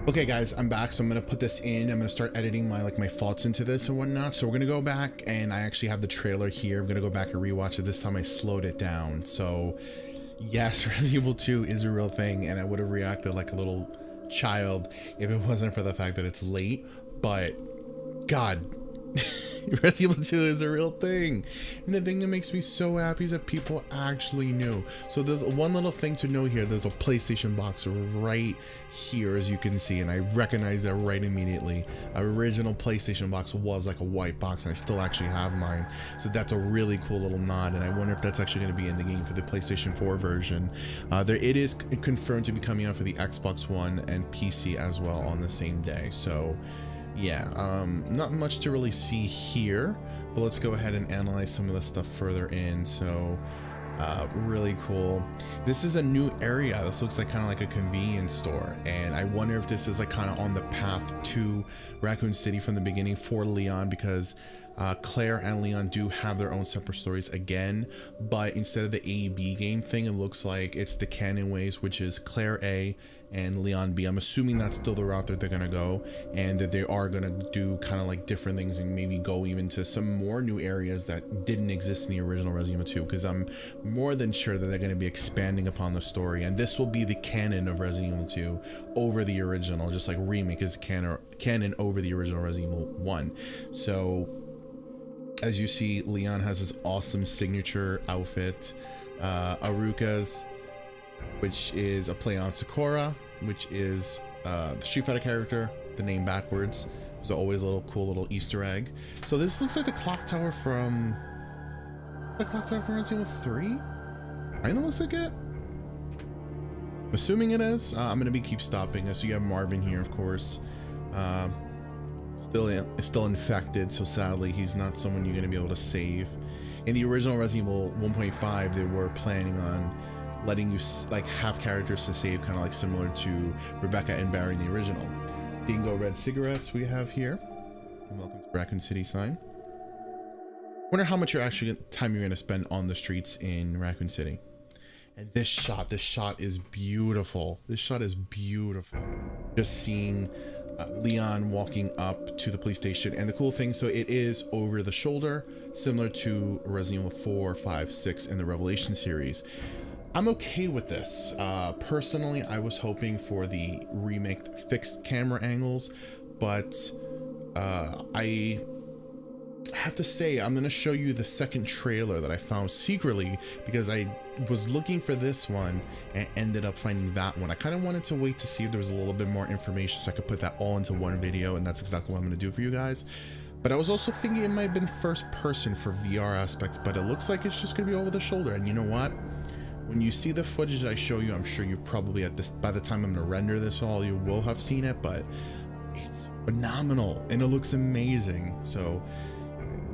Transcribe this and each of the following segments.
Okay guys, I'm back, so I'm gonna put this in. I'm gonna start editing my my thoughts into this and whatnot. So we're gonna go back, and I actually have the trailer here. I'm gonna go back and rewatch it. This time I slowed it down. So yes, Resident Evil 2 is a real thing, and I would have reacted like a little child if it wasn't for the fact that it's late. But God, Resident Evil 2 is a real thing, and the thing that makes me so happy is that people actually knew. So there's one little thing to know here. There's a PlayStation box right here, as you can see, and I recognize that right immediately. Original PlayStation box was like a white box, and I still actually have mine, so that's a really cool little nod. And I wonder if that's actually going to be in the game for the PlayStation 4 version. It is confirmed to be coming out for the Xbox One and PC as well on the same day. So yeah, not much to really see here, but let's go ahead and analyze some of the stuff further in. So really cool. This is a new area. This looks like kind of like a convenience store, and I wonder if this is like kind of on the path to Raccoon City from the beginning for Leon, because Claire and Leon do have their own separate stories again, but instead of the A-B game thing, it looks like it's the canon ways, which is Claire A and Leon B. I'm assuming that's still the route that they're gonna go, and that they are gonna do kind of like different things and maybe go even to some more new areas that didn't exist in the original Resident Evil 2, because I'm more than sure that they're going to be expanding upon the story, and this will be the canon of Resident Evil 2 over the original, just like Remake is canon over the original Resident Evil 1. So as you see, Leon has his awesome signature outfit. Aruka's, which is a play on Sakura, which is the Street Fighter character, the name backwards. There's always a little cool little Easter egg. So this looks like the clock tower from Resident Evil 3. I know, looks like it. Assuming it is. I'm gonna keep stopping. So you have Marvin here, of course. Still infected, so sadly he's not someone you're gonna be able to save. In the original Resident Evil 1.5, they were planning on letting you like have characters to save, kind of like similar to Rebecca and Barry in the original. Dingo Red cigarettes we have here, and welcome to Raccoon City sign. Wonder how much time you're gonna spend on the streets in Raccoon City. And this shot is beautiful. This shot is beautiful. Just seeing Leon walking up to the police station, and the cool thing, so it is over the shoulder, similar to Resident Evil 4, 5, 6 in the Revelation series. I'm okay with this. Personally, I was hoping for the remake fixed camera angles, but I have to say, I'm going to show you the second trailer that I found secretly, because I was looking for this one and ended up finding that one. I kind of wanted to wait to see if there was a little bit more information so I could put that all into one video, and that's exactly what I'm going to do for you guys. But I was also thinking it might have been first person for VR aspects, but it looks like it's just going to be over the shoulder. And you know what? When you see the footage I show you, I'm sure you probably by the time I'm going to render this all, you will have seen it, but it's phenomenal and it looks amazing. So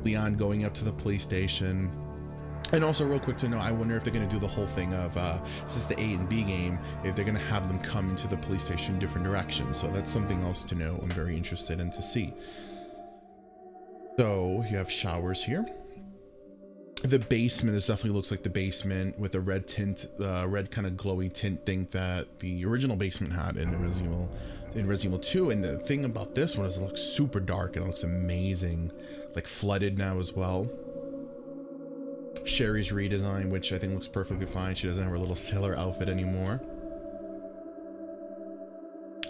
Leon going up to the police station. And also, real quick to know, I wonder if they're going to do the whole thing of since the A and B game, if they're going to have them come into the police station in different directions. So that's something else to know. I'm very interested in to see. So you have showers here. The basement, this definitely looks like the basement with the red tint, red kind of glowy tint thing that the original basement had in Resident Evil 2. And the thing about this one is it looks super dark and it looks amazing, like flooded now as well. Sherry's redesign, which I think looks perfectly fine. She doesn't have her little sailor outfit anymore.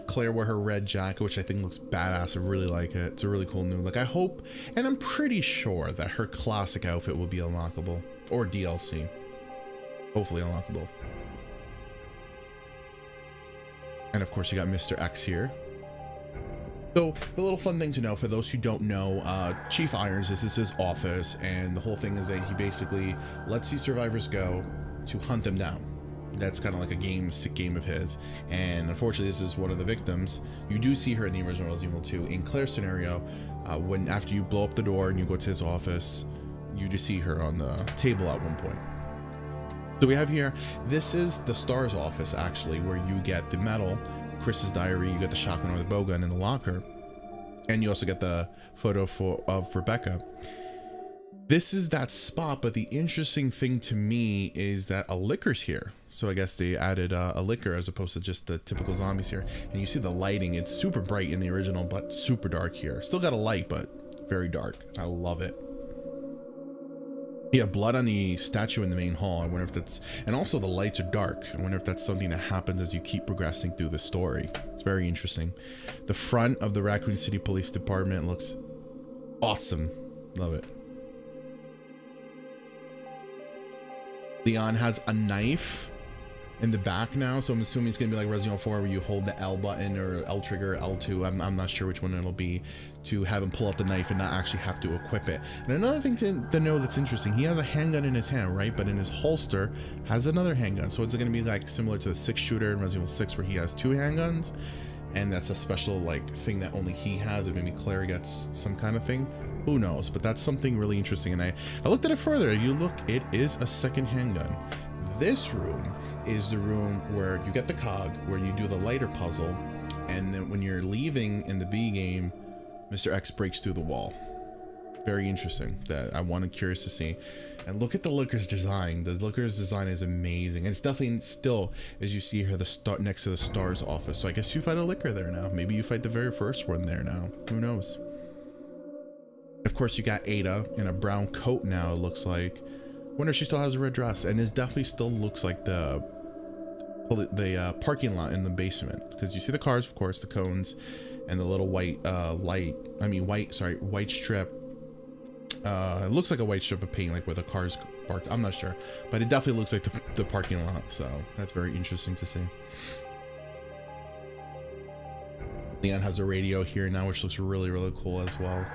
Claire with her red jacket, which I think looks badass. I really like it. It's a really cool new look. I hope, and I'm pretty sure that her classic outfit will be unlockable, or DLC. Hopefully unlockable. And of course you got Mr. X here. So the little fun thing to know, for those who don't know, Chief Irons, this is his office, and the whole thing is that he basically lets these survivors go to hunt them down. That's kind of like a sick game of his, and unfortunately this is one of the victims. You do see her in the original Resident Evil 2. In Claire's scenario, when after you blow up the door and you go to his office, you do see her on the table at one point. So we have here, this is the STARS office actually, where you get the medal, Chris's diary, you get the shotgun or the bowgun in the locker, and you also get the photo of Rebecca. This is that spot, but the interesting thing to me is that a liquor's here. So I guess they added a liquor as opposed to just the typical zombies here. And you see the lighting, it's super bright in the original, but super dark here. Still got a light, but very dark. I love it. Yeah, blood on the statue in the main hall. I wonder if that's, and also the lights are dark. I wonder if that's something that happens as you keep progressing through the story. It's very interesting. The front of the Raccoon City Police Department looks awesome. Love it. Leon has a knife in the back now, so I'm assuming it's gonna be like Resident Evil 4 where you hold the L button or L trigger, L2, I'm not sure which one it'll be, to have him pull out the knife and not actually have to equip it. And another thing to know that's interesting, he has a handgun in his hand, right? But in his holster has another handgun, so it's gonna be like similar to the 6-shooter in Resident Evil 6 where he has 2 handguns, and that's a special like thing that only he has, or maybe Claire gets some kind of thing. Who knows? But that's something really interesting. And I looked at it further. If you look, it is a second handgun. This room is the room where you get the cog, where you do the lighter puzzle, and then when you're leaving in the B game, Mr. X breaks through the wall. Very interesting. That I wanted, curious to see. And look at the Liquor's design. The Liquor's design is amazing. And it's definitely still, as you see here, the star next to the Star's office. So I guess you fight a Liquor there now. Maybe you fight the very first one there now. Who knows? Of course, you got Ada in a brown coat now, it looks like. Wonder if she still has a red dress. And this definitely still looks like the parking lot in the basement. Because you see the cars, of course, the cones, and the little white white strip. It looks like a white strip of paint, like where the cars parked. I'm not sure. But it definitely looks like the parking lot. So that's very interesting to see. Leon has a radio here now, which looks really, really cool as well.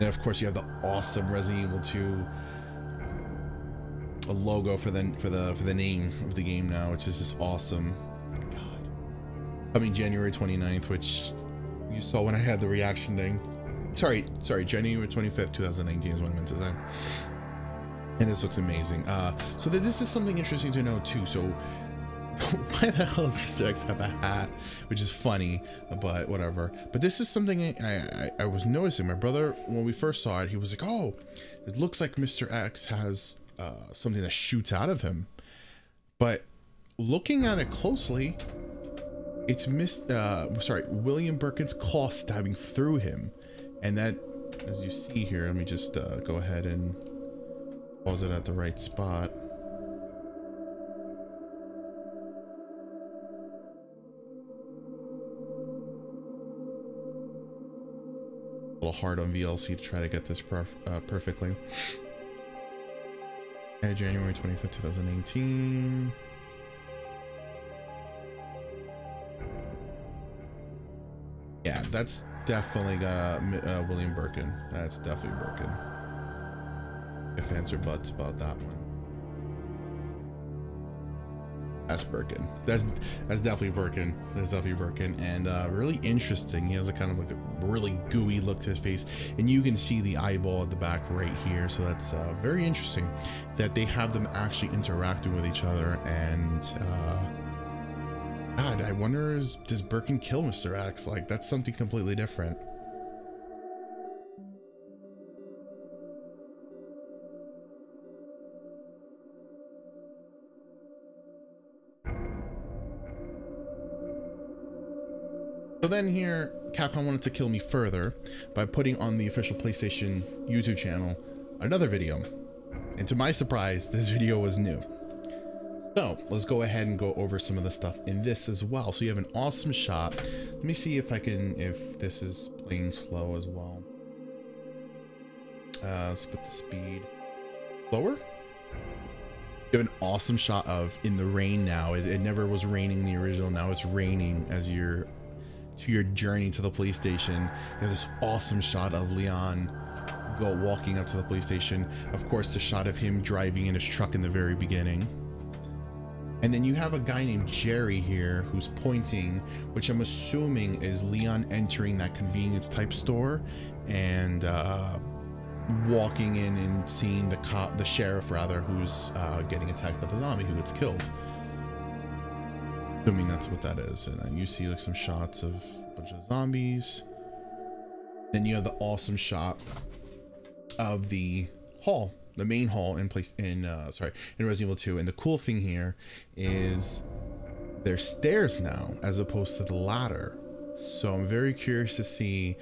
And of course, you have the awesome Resident Evil 2 a logo for the name of the game now, which is just awesome. God. Coming January 29th, which you saw when I had the reaction thing. Sorry, January 25th, 2019 is what I meant to say. And this looks amazing. So this is something interesting to know too. So why the hell does Mr. X have a hat? Which is funny, but whatever. But this is something I was noticing. My brother, when we first saw it, he was like, oh, it looks like Mr. X has something that shoots out of him. But looking at it closely, it's William Birkin's claw stabbing through him. And that, as you see here, let me just go ahead and pause it at the right spot. A little hard on VLC to try to get this perfectly. Okay, January 25th, 2018. Yeah, that's definitely William Birkin. That's definitely Birkin. If answer buts about that one. That's Birkin. That's definitely Birkin. That's definitely Birkin. And really interesting. He has a kind of like a really gooey look to his face, and you can see the eyeball at the back right here. So that's very interesting that they have them actually interacting with each other. And God, I wonder, does Birkin kill Mr. X? Like, that's something completely different. So then here, Capcom wanted to kill me further by putting on the official PlayStation YouTube channel another video. And to my surprise, this video was new. So let's go ahead and go over some of the stuff in this as well. So you have an awesome shot. Let me see if this is playing slow as well. Let's put the speed lower. You have an awesome shot of in the rain now. It never was raining in the original. Now it's raining as you're to your journey to the police station. You have this awesome shot of Leon walking up to the police station. Of course, the shot of him driving in his truck in the very beginning. And then you have a guy named Jerry here who's pointing, which I'm assuming is Leon entering that convenience type store and walking in and seeing the sheriff rather, who's getting attacked by the zombie who gets killed. Assuming that's what that is. And then you see like some shots of a bunch of zombies. Then you have the awesome shot of the hall, the main hall in in Resident Evil 2. And the cool thing here is there's stairs now as opposed to the ladder. So I'm very curious to see,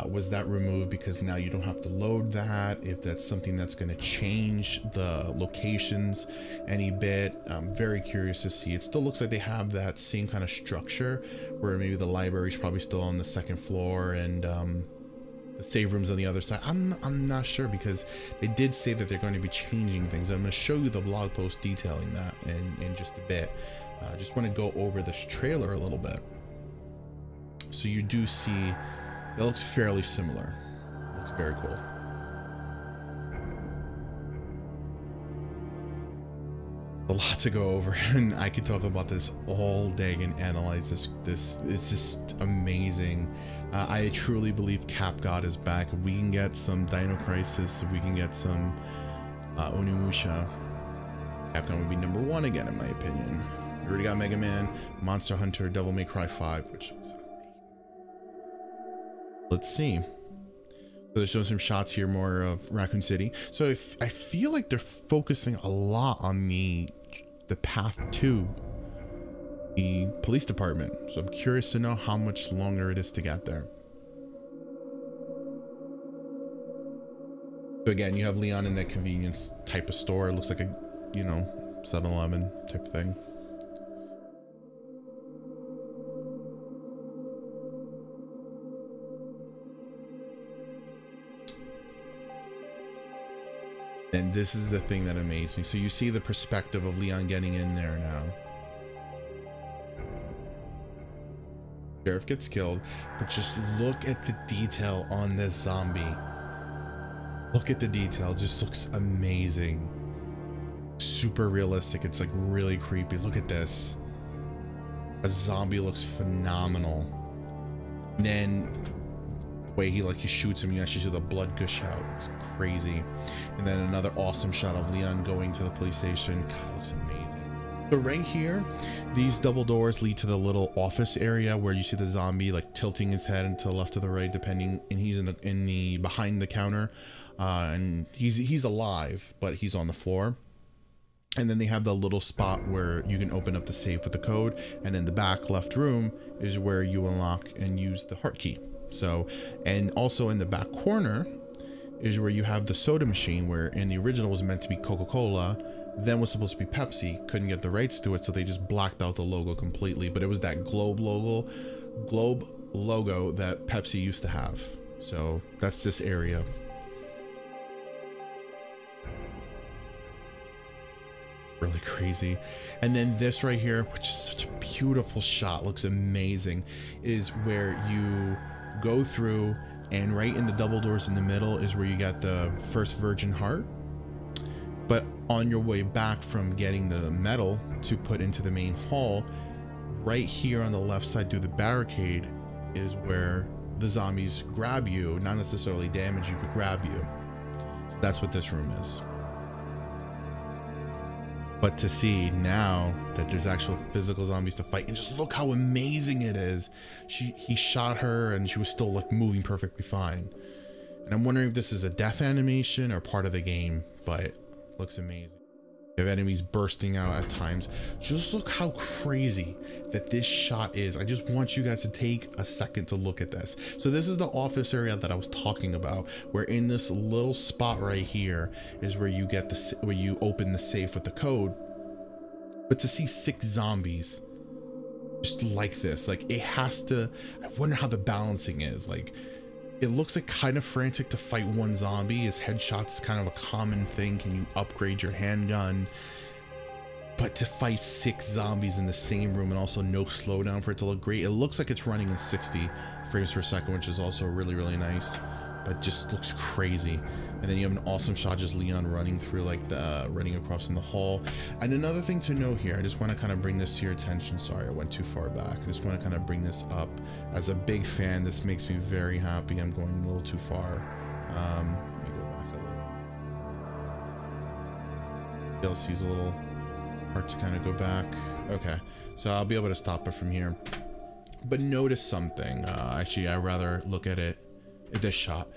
was that removed because now you don't have to load that, if that's something that's going to change the locations any bit. I'm very curious to see. It still looks like they have that same kind of structure where maybe the library's probably still on the second floor and the save room's on the other side. I'm not sure, because they did say that they're going to be changing things. I'm going to show you the blog post detailing that in just a bit. I just want to go over this trailer a little bit. So you do see that looks fairly similar. Looks very cool. A lot to go over, and I could talk about this all day and analyze this. This is just amazing. I truly believe Cap God is back. If we can get some Dino Crisis, if we can get some Onimusha, Capcom would be #1 again, in my opinion. We already got Mega Man, Monster Hunter, Devil May Cry 5, which was amazing. Let's see. So they're showing some shots here more of Raccoon City. So I feel like they're focusing a lot on the path to the police department. So I'm curious to know how much longer it is to get there. So again, you have Leon in that convenience type of store. It looks like a, you know, 7-Eleven type of thing. And this is the thing that amazed me. So you see the perspective of Leon getting in there now. Sheriff gets killed, but just look at the detail on this zombie. Look at the detail, just looks amazing. Super realistic, it's like really creepy. Look at this. A zombie looks phenomenal. And then the way he shoots him, you actually see the blood gush out. It's crazy. And then another awesome shot of Leon going to the police station. God, it looks amazing. So right here, these double doors lead to the little office area where you see the zombie like tilting his head to the left or the right, depending. And he's in the behind the counter, and he's alive, but he's on the floor. And then they have the little spot where you can open up the safe with the code, and in the back left room is where you unlock and use the heart key. So, and also in the back corner is where you have the soda machine, where in the original was meant to be Coca-Cola, then was supposed to be Pepsi. Couldn't get the rights to it, so they just blacked out the logo completely. But it was that globe logo that Pepsi used to have. So that's this area. Really crazy. And then this right here, which is such a beautiful shot, looks amazing, is where you go through, and right in the double doors in the middle is where you got the first virgin heart. But on your way back from getting the metal to put into the main hall, right here on the left side through the barricade is where the zombies grab you, not necessarily damage you, but grab you. So that's what this room is. But to see now that there's actual physical zombies to fight, and just look how amazing it is. He shot her and she was still like moving perfectly fine. And I'm wondering if this is a death animation or part of the game, but looks amazing. You have enemies bursting out at times. Just look how crazy that this shot is. I just want you guys to take a second to look at this. So this is the office area that I was talking about, where in this little spot right here is where you get where you open the safe with the code. But to see 6 zombies just like this, like it has to, I wonder how the balancing is. Like, it looks like kind of frantic to fight one zombie. His headshot's kind of a common thing. Can you upgrade your handgun? But to fight 6 zombies in the same room and also no slowdown for it to look great. It looks like it's running in 60 frames per second, which is also really, really nice. But just looks crazy. And then you have an awesome shot, just Leon running through, like running across in the hall. And another thing to note here, I just want to kind of bring this to your attention. Sorry, I went too far back. I just want to kind of bring this up. As a big fan, this makes me very happy. I'm going a little too far. Let me go back a little. DLC's a little hard to kind of go back. Okay, so I'll be able to stop it from here. But notice something. Actually, I'd rather look at it, at this shot.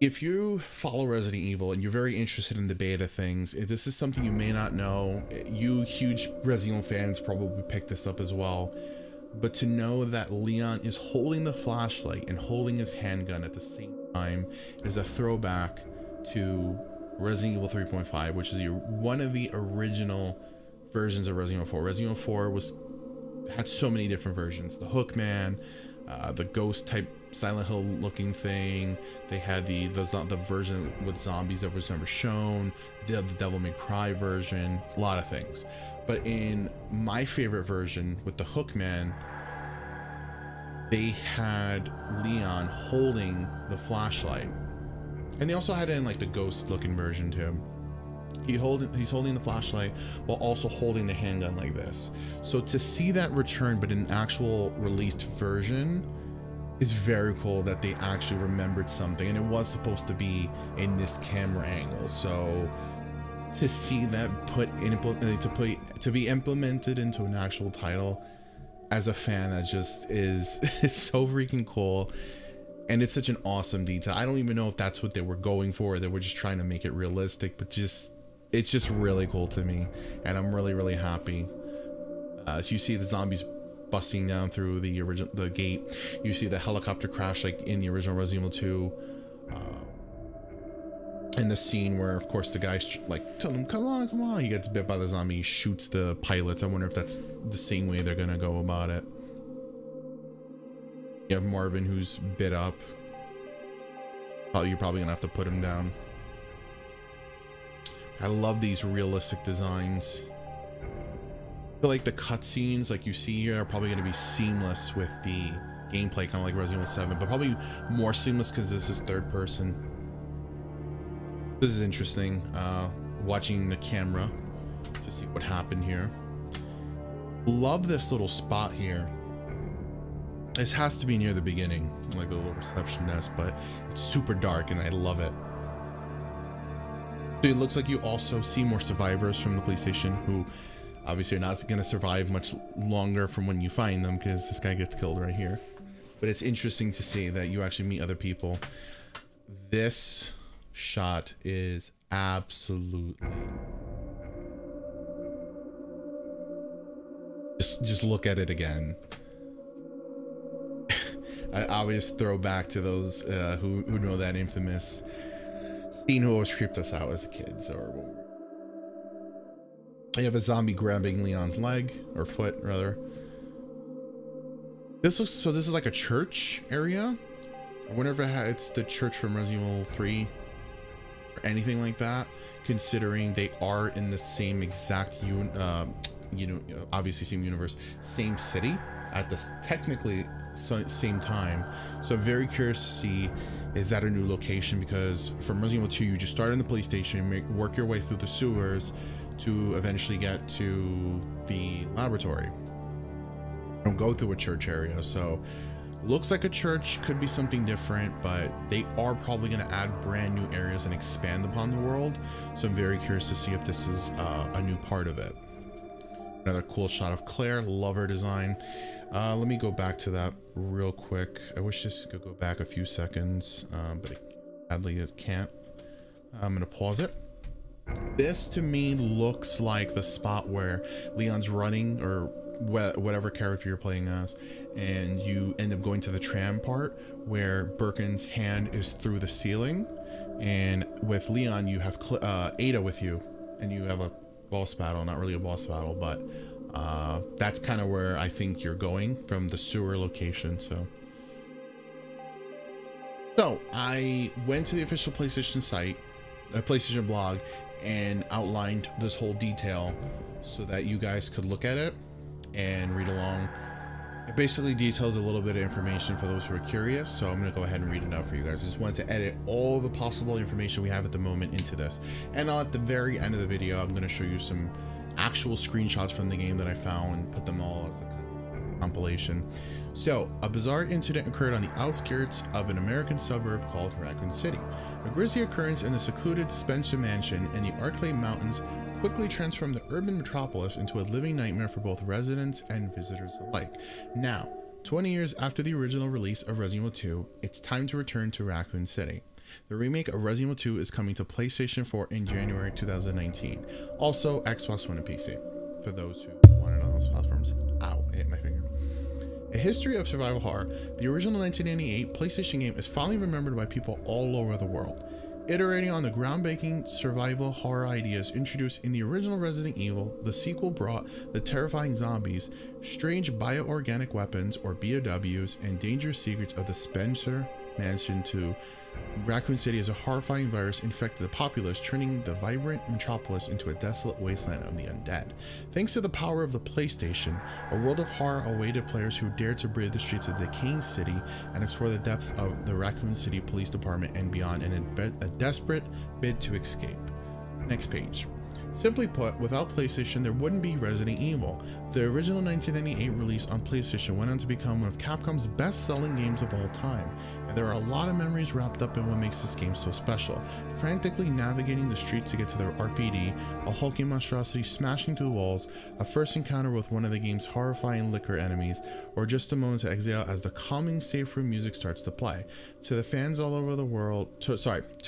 If you follow Resident Evil and you're very interested in the beta things, this is something you may not know. You huge Resident Evil fans probably picked this up as well. But to know that Leon is holding the flashlight and holding his handgun at the same time is a throwback to Resident Evil 3.5, which is one of the original versions of Resident Evil 4. Resident Evil 4 had so many different versions. The Hookman, the ghost type Silent Hill looking thing. They had the version with zombies that was never shown. The Devil May Cry version. A lot of things. But in my favorite version with the Hookman, they had Leon holding the flashlight, and they also had it in like the ghost looking version too. He's holding the flashlight while also holding the handgun like this. So to see that return but in an actual released version is very cool, that they actually remembered something, and it was supposed to be in this camera angle. So to see that to be implemented into an actual title, as a fan, that just is so freaking cool. And it's such an awesome detail. I don't even know if that's what they were going for. They were just trying to make it realistic, but it's just really cool to me, and I'm really happy. You see the zombies busting down through the gate. You see the helicopter crash like in the original Resident Evil 2. And the scene where, of course, the guy's like, tell him, come on. He gets bit by the zombie, he shoots the pilots. I wonder if that's the same way they're gonna go about it. You have Marvin, who's bit up. You're probably gonna have to put him down. I love these realistic designs. I feel like the cutscenes like you see here are probably gonna be seamless with the gameplay, kind of like Resident Evil 7, but probably more seamless because this is third person. This is interesting, watching the camera to see what happened here. Love this little spot here. This has to be near the beginning, like a little reception desk, but it's super dark and I love it. So it looks like you also see more survivors from the police station who obviously are not going to survive much longer from when you find them, because this guy gets killed right here. But it's interesting to see that you actually meet other people. This shot is absolutely just look at it again. I obvious throwback to those who know that infamous scene who always creeped us out as kids. Or you have a zombie grabbing Leon's leg, or foot rather. This is like a church area. I wonder if it's the church from Resident Evil 3 or anything like that, considering they are in the same exact obviously same universe, same city at the technically same time. So I'm very curious to see, is that a new location? Because from Resident Evil 2 you just start in the police station, work your way through the sewers to eventually get to the laboratory. You don't go through a church area, so looks like a church, could be something different, but they are probably going to add brand new areas and expand upon the world. So I'm very curious to see if this is a new part of it. Another cool shot of Claire, love her design. Let me go back to that real quick. I wish this could go back a few seconds, but sadly it can't. I'm gonna pause it. This to me looks like the spot where Leon's running, or whatever character you're playing as, and you end up going to the tram part where Birkin's hand is through the ceiling, and with Leon you have Ada with you, and you have a boss battle. Not really a boss battle, but that's kind of where I think you're going from the sewer location. So I went to the official PlayStation site, PlayStation blog, and outlined this whole detail so that you guys could look at it and read along. It basically details a little bit of information for those who are curious, so I'm going to go ahead and read it out for you guys. I just wanted to edit all the possible information we have at the moment into this, and at the very end of the video I'm going to show you some actual screenshots from the game that I found and put them all as a compilation. So, a bizarre incident occurred on the outskirts of an American suburb called Raccoon City. A grisly occurrence in the secluded Spencer Mansion in the Arklay Mountains quickly transformed the urban metropolis into a living nightmare for both residents and visitors alike. Now, 20 years after the original release of Resident Evil 2, it's time to return to Raccoon City. The remake of Resident Evil 2 is coming to PlayStation 4 in January 2019. Also, Xbox One and PC, for those who want it on those platforms. Ow, I hit my finger. A history of survival horror, the original 1998 PlayStation game is finally remembered by people all over the world. Iterating on the groundbreaking survival horror ideas introduced in the original Resident Evil, the sequel brought the terrifying zombies, strange bioorganic weapons or BOWs, and dangerous secrets of the Spencer Mansion to Raccoon City as a horrifying virus infected the populace, turning the vibrant metropolis into a desolate wasteland of the undead. Thanks to the power of the PlayStation, a world of horror awaited players who dared to brave the streets of the decaying city and explore the depths of the Raccoon City Police Department and beyond in a desperate bid to escape. Next page. Simply put, without PlayStation, there wouldn't be Resident Evil. The original 1998 release on PlayStation went on to become one of Capcom's best-selling games of all time, and there are a lot of memories wrapped up in what makes this game so special. Frantically navigating the streets to get to their RPD, a hulking monstrosity smashing through walls, a first encounter with one of the game's horrifying liquor enemies, or just a moment to exhale as the calming safe room music starts to play. To the fans all over the world, to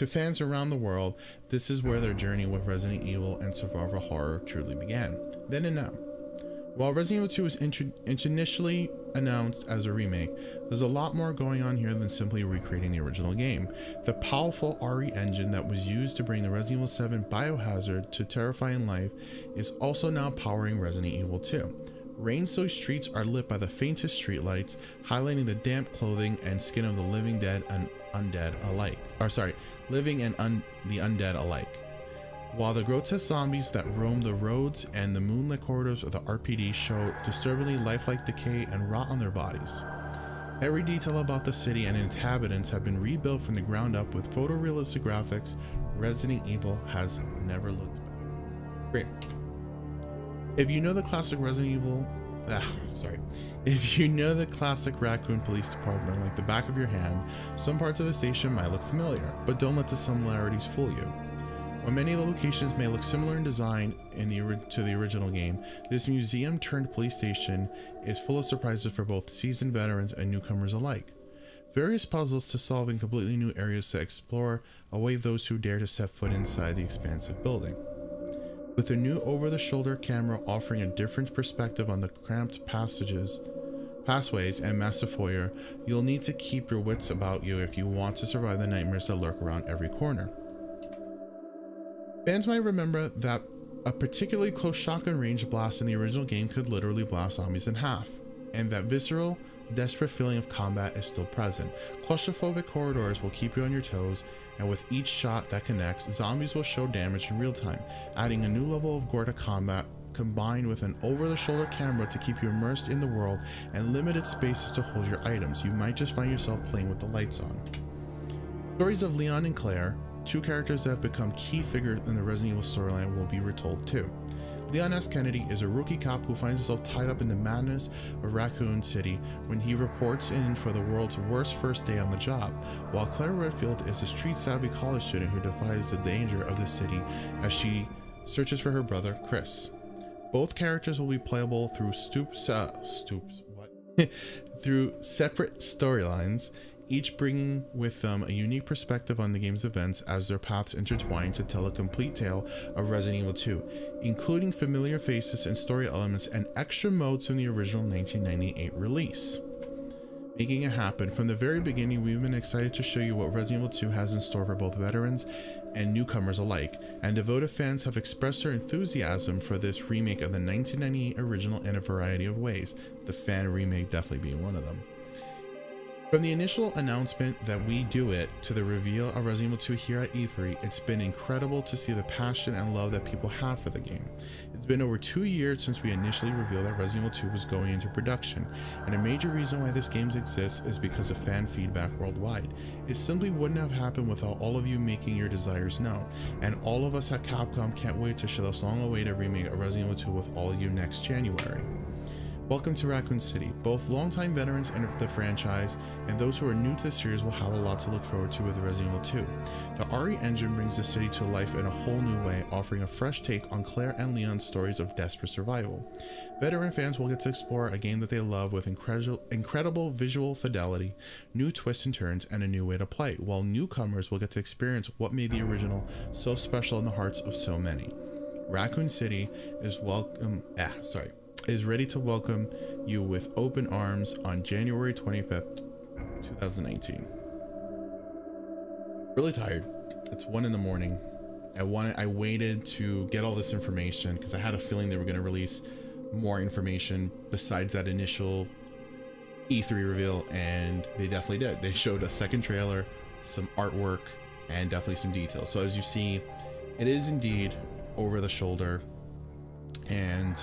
fans around the world, this is where their journey with Resident Evil and survival horror truly began. Then and now. While Resident Evil 2 was initially announced as a remake, there's a lot more going on here than simply recreating the original game. The powerful RE engine that was used to bring the Resident Evil 7 Biohazard to terrifying life is also now powering Resident Evil 2. Rain-soaked streets are lit by the faintest streetlights, highlighting the damp clothing and skin of the living dead and undead alike. The undead alike. While the grotesque zombies that roam the roads and the moonlit corridors of the RPD show disturbingly lifelike decay and rot on their bodies. Every detail about the city and inhabitants have been rebuilt from the ground up with photorealistic graphics. Resident Evil has never looked better. Great. If you know the classic If you know the classic Raccoon Police Department like the back of your hand, some parts of the station might look familiar, but don't let the similarities fool you. While many of the locations may look similar in design to the original game, this museum turned police station is full of surprises for both seasoned veterans and newcomers alike. Various puzzles to solve in completely new areas to explore await those who dare to set foot inside the expansive building. With a new over-the-shoulder camera offering a different perspective on the cramped pathways and massive foyer, you'll need to keep your wits about you if you want to survive the nightmares that lurk around every corner. Fans might remember that a particularly close shotgun range blast in the original game could literally blast zombies in half, and that visceral, desperate feeling of combat is still present. Claustrophobic corridors will keep you on your toes, and with each shot that connects, zombies will show damage in real time, adding a new level of gore to combat, combined with an over-the-shoulder camera to keep you immersed in the world and limited spaces to hold your items. You might just find yourself playing with the lights on. Stories of Leon and Claire, two characters that have become key figures in the Resident Evil storyline, will be retold too. Leon S. Kennedy is a rookie cop who finds himself tied up in the madness of Raccoon City when he reports in for the world's worst first day on the job, while Claire Redfield is a street-savvy college student who defies the danger of the city as she searches for her brother, Chris. Both characters will be playable through through separate storylines, each bringing with them a unique perspective on the game's events as their paths intertwine to tell a complete tale of Resident Evil 2, including familiar faces and story elements and extra modes from the original 1998 release. Making it happen, from the very beginning, we've been excited to show you what Resident Evil 2 has in store for both veterans and newcomers alike, and devoted fans have expressed their enthusiasm for this remake of the 1998 original in a variety of ways, the fan remake definitely being one of them. From the initial announcement that we do it to the reveal of Resident Evil 2 here at E3, it's been incredible to see the passion and love that people have for the game. It's been over 2 years since we initially revealed that Resident Evil 2 was going into production, and a major reason why this game exists is because of fan feedback worldwide. It simply wouldn't have happened without all of you making your desires known, and all of us at Capcom can't wait to share this long-awaited remake of Resident Evil 2 with all of you next January. Welcome to Raccoon City. Both longtime veterans of the franchise and those who are new to the series will have a lot to look forward to with Resident Evil 2. The RE engine brings the city to life in a whole new way, offering a fresh take on Claire and Leon's stories of desperate survival. Veteran fans will get to explore a game that they love with incredible visual fidelity, new twists and turns, and a new way to play, while newcomers will get to experience what made the original so special in the hearts of so many. Raccoon City is ready to welcome you with open arms on January 25th, 2019. Really tired. It's 1 in the morning. I waited to get all this information because I had a feeling they were going to release more information besides that initial E3 reveal, and they definitely did. They showed a second trailer, some artwork, and definitely some details. So as you see, it is indeed over the shoulder and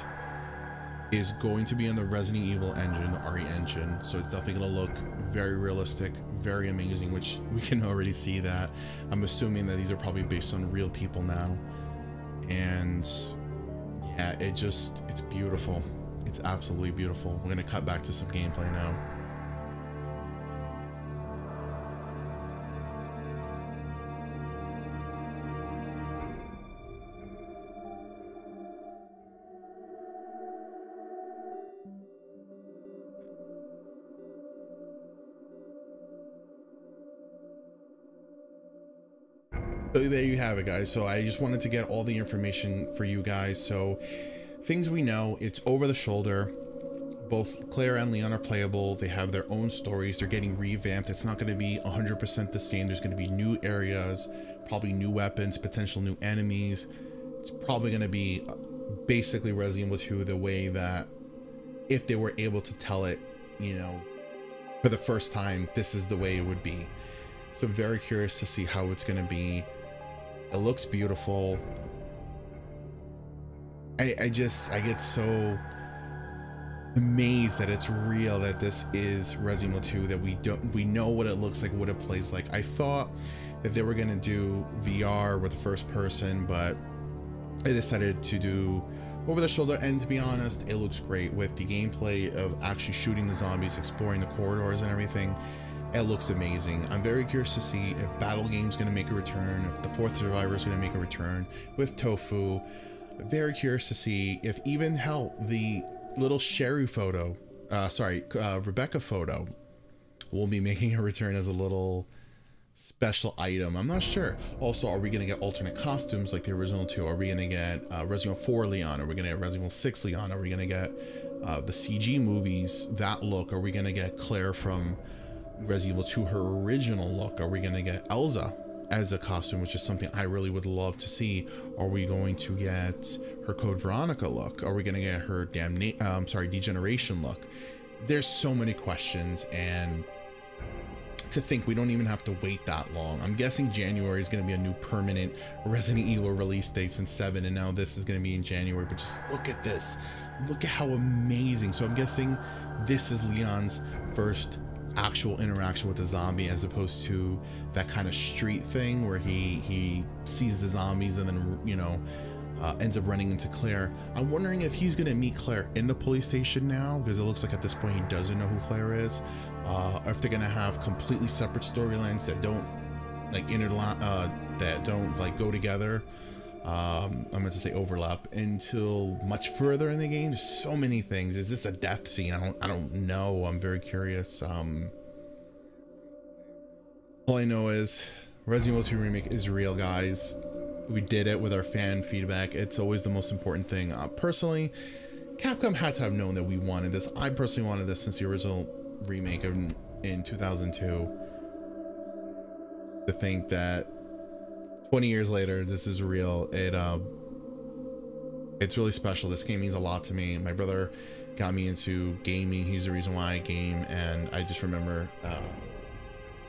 is going to be on the Resident Evil engine, the RE engine. So it's definitely going to look very realistic, very amazing, which we can already see that. I'm assuming that these are probably based on real people now. And yeah, it's beautiful. It's absolutely beautiful. We're going to cut back to some gameplay now. So there you have it, guys. So I just wanted to get all the information for you guys. So things we know, it's over the shoulder. Both Claire and Leon are playable. They have their own stories. They're getting revamped. It's not going to be 100% the same. There's going to be new areas, probably new weapons, potential new enemies. It's probably going to be basically Resident Evil 2 the way that if they were able to tell it, you know, for the first time, this is the way it would be. So I'm very curious to see how it's going to be. It looks beautiful. I get so amazed that it's real, that this is Resident Evil 2, that we know what it looks like, what it plays like. I thought that they were gonna do VR with the first person, but I decided to do over the shoulder, and to be honest, it looks great with the gameplay of actually shooting the zombies, exploring the corridors and everything. It looks amazing. I'm very curious to see if Battle Game's gonna make a return, if the Fourth Survivor is gonna make a return with Tofu. Very curious to see if even hell the little Sherry photo, Rebecca photo will be making a return as a little special item. I'm not sure. Also, are we gonna get alternate costumes like the original 2? Are we gonna get Resident Evil 4 Leon? Are we gonna get Resident Evil 6 Leon? Are we gonna get the CG movies, that look? Are we gonna get Claire from Resident Evil 2, her original look? Are we gonna get Elsa as a costume, which is something I really would love to see? Are we going to get her Code Veronica look? Are we gonna get her Degeneration look? There's so many questions, and to think we don't even have to wait that long. I'm guessing January is going to be a new permanent Resident Evil release date since 7, and now this is going to be in January. But just look at this. Look at how amazing. So I'm guessing this is Leon's first actual interaction with the zombie, as opposed to that kind of street thing where he sees the zombies and then, you know, ends up running into Claire. I'm wondering if he's gonna meet Claire in the police station now, because it looks like at this point he doesn't know who Claire is, or if they're gonna have completely separate storylines that don't like go together. I meant to say overlap until much further in the game. There's so many things. Is this a death scene? I don't know. I'm very curious. All I know is Resident Evil 2 Remake is real, guys. We did it with our fan feedback. It's always the most important thing. Personally, Capcom had to have known that we wanted this. I personally wanted this since the original remake in 2002. To think that 20 years later, this is real. It's really special. This game means a lot to me. My brother got me into gaming. He's the reason why I game, and I just remember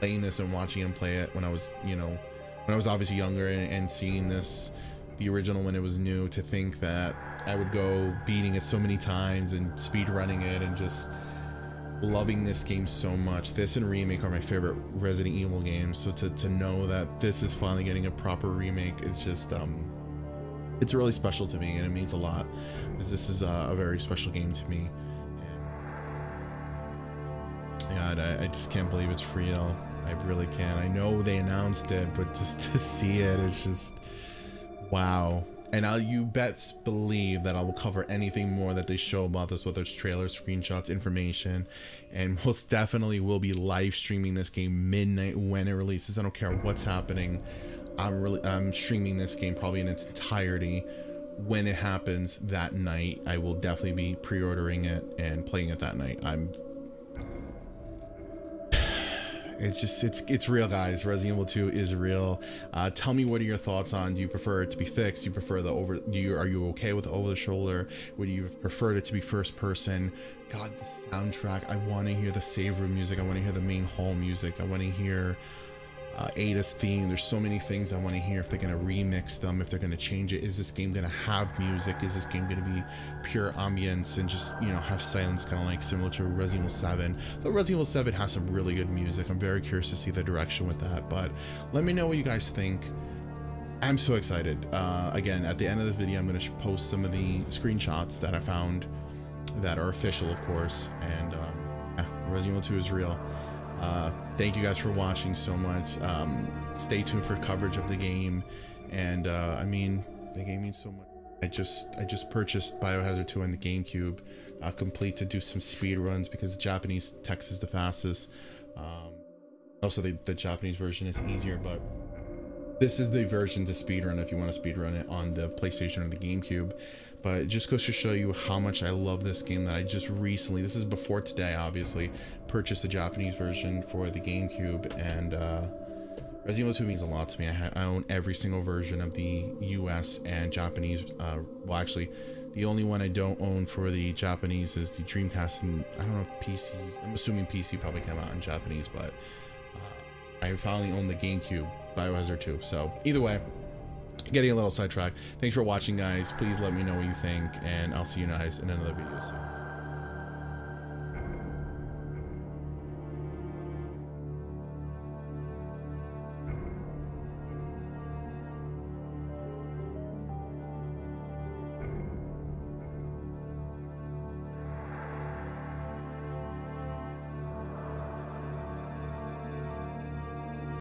playing this and watching him play it when I was, you know, when I was obviously younger, and seeing this, the original, when it was new. To think that I would go beating it so many times and speed running it and just loving this game so much. This and Remake are my favorite Resident Evil games, so to know that this is finally getting a proper remake is just it's really special to me, and it means a lot, because this is a very special game to me. god, I just can't believe it's real. I really can't. I know they announced it, but just to see it, it's just wow. And you bets believe that I will cover anything more that they show about this, whether it's trailers, screenshots, information, and most definitely will be live streaming this game midnight when it releases. I don't care what's happening. I'm streaming this game probably in its entirety when it happens that night. I will definitely be pre-ordering it and playing it that night. It's real, guys. Resident Evil 2 is real. Tell me, what are your thoughts on, do you prefer it to be fixed? Do you prefer are you okay with the over the shoulder? Would you have preferred it to be first person? God, the soundtrack. I want to hear the save room music. I want to hear the main hall music. I want to hear Ada's theme. There's so many things I want to hear. If they're going to remix them, if they're going to change it, is this game going to have music? Is this game going to be pure ambience and just, you know, have silence, kind of like similar to Resident Evil 7? Though Resident Evil 7 has some really good music. I'm very curious to see the direction with that, but let me know what you guys think. I'm so excited. Again, at the end of this video, I'm going to post some of the screenshots that I found that are official, of course, and yeah, Resident Evil 2 is real. Thank you guys for watching so much. Stay tuned for coverage of the game, and I mean, the game means so much. I just purchased Biohazard 2 on the GameCube, complete to do some speed runs because the Japanese text is the fastest. Also, the Japanese version is easier, but this is the version to speedrun if you want to speedrun it on the PlayStation or the GameCube. But it just goes to show you how much I love this game that I just recently, this is before today, obviously, purchased the Japanese version for the GameCube, and Resident Evil 2 means a lot to me. I own every single version of the US and Japanese, well, actually, the only one I don't own for the Japanese is the Dreamcast, and I don't know if PC, I'm assuming PC probably came out in Japanese, but I finally own the GameCube, Biohazard 2, so either way, getting a little sidetracked. Thanks for watching, guys. Please let me know what you think, and I'll see you guys in another video soon.